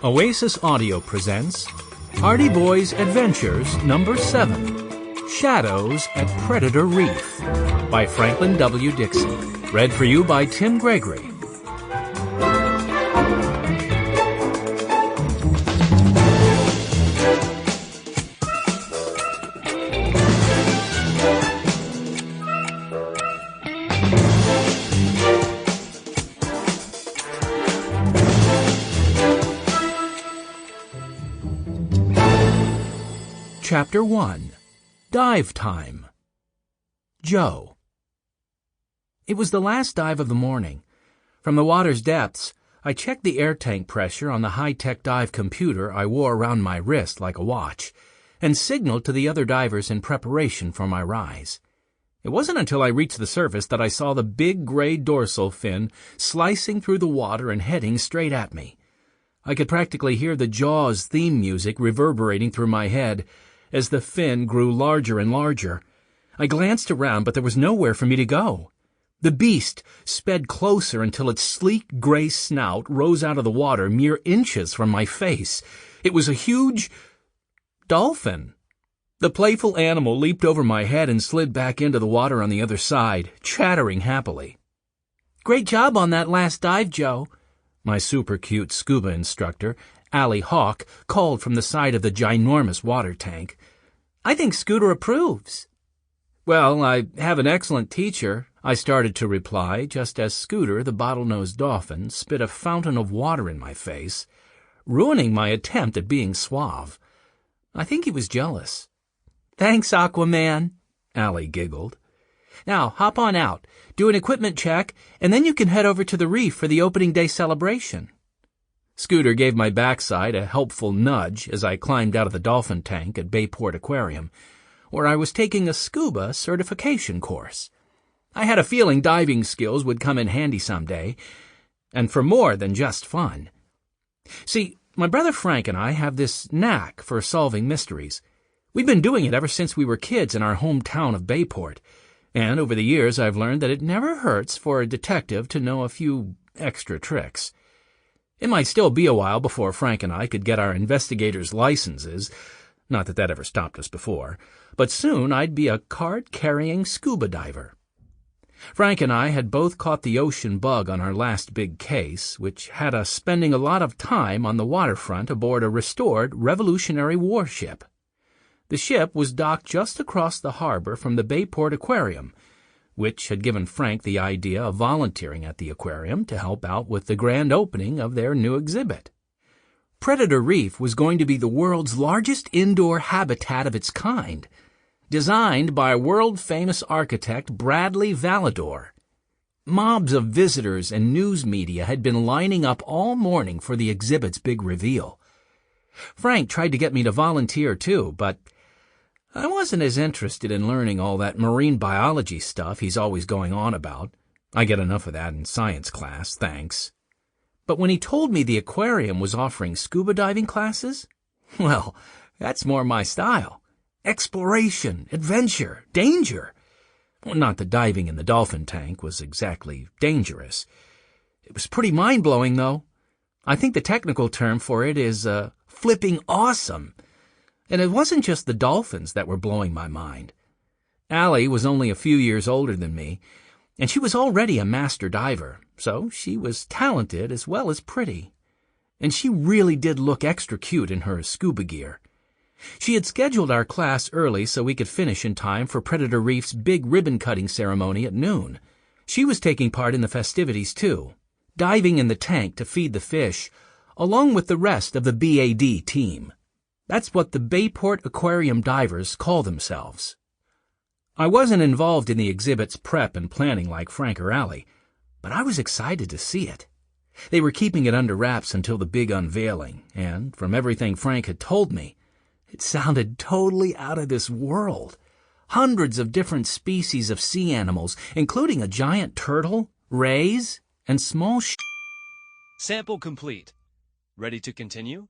Oasis Audio presents Hardy Boys Adventures Number 7, Shadows at Predator Reef by Franklin W. Dixon. Read for you by Tim Gregory. Chapter 1. Dive Time. Joe. It was the last dive of the morning. From the water's depths, I checked the air tank pressure on the high-tech dive computer I wore around my wrist like a watch, and signaled to the other divers in preparation for my rise. It wasn't until I reached the surface that I saw the big gray dorsal fin slicing through the water and heading straight at me. I could practically hear the Jaws theme music reverberating through my head as the fin grew larger and larger. I glanced around, but there was nowhere for me to go. The beast sped closer until its sleek gray snout rose out of the water mere inches from my face. It was a huge dolphin. The playful animal leaped over my head and slid back into the water on the other side, chattering happily. "Great job on that last dive, Joe," my super-cute scuba instructor, Allie Hawk, called from the side of the ginormous water tank. "I think Scooter approves." "Well, I have an excellent teacher," I started to reply, just as Scooter, the bottlenose dolphin, spit a fountain of water in my face, ruining my attempt at being suave. I think he was jealous. "Thanks, Aquaman," Allie giggled. "Now, hop on out, do an equipment check, and then you can head over to the reef for the opening day celebration." Scooter gave my backside a helpful nudge as I climbed out of the dolphin tank at Bayport Aquarium, where I was taking a scuba certification course. I had a feeling diving skills would come in handy someday, and for more than just fun. See, my brother Frank and I have this knack for solving mysteries. We've been doing it ever since we were kids in our hometown of Bayport, and over the years I've learned that it never hurts for a detective to know a few extra tricks. It might still be a while before Frank and I could get our investigators' licenses, not that ever stopped us before, but soon I'd be a card-carrying scuba diver. Frank and I had both caught the ocean bug on our last big case, which had us spending a lot of time on the waterfront aboard a restored Revolutionary warship. The ship was docked just across the harbor from the Bayport Aquarium, which had given Frank the idea of volunteering at the aquarium to help out with the grand opening of their new exhibit. Predator Reef was going to be the world's largest indoor habitat of its kind, designed by world-famous architect Bradley Valador. Mobs of visitors and news media had been lining up all morning for the exhibit's big reveal. Frank tried to get me to volunteer too, but I wasn't as interested in learning all that marine biology stuff he's always going on about. I get enough of that in science class, thanks. But when he told me the aquarium was offering scuba diving classes, well, that's more my style. Exploration, adventure, danger. Well, not that diving in the dolphin tank was exactly dangerous. It was pretty mind-blowing, though. I think the technical term for it is flipping awesome. And it wasn't just the dolphins that were blowing my mind. Allie was only a few years older than me, and she was already a master diver, so she was talented as well as pretty. And she really did look extra cute in her scuba gear. She had scheduled our class early so we could finish in time for Predator Reef's big ribbon-cutting ceremony at noon. She was taking part in the festivities, too, diving in the tank to feed the fish, along with the rest of the BAD team. That's what the Bayport Aquarium divers call themselves. I wasn't involved in the exhibit's prep and planning like Frank or Allie, but I was excited to see it. They were keeping it under wraps until the big unveiling, and from everything Frank had told me, it sounded totally out of this world. Hundreds of different species of sea animals, including a giant turtle, rays, and small Sample complete. Ready to continue?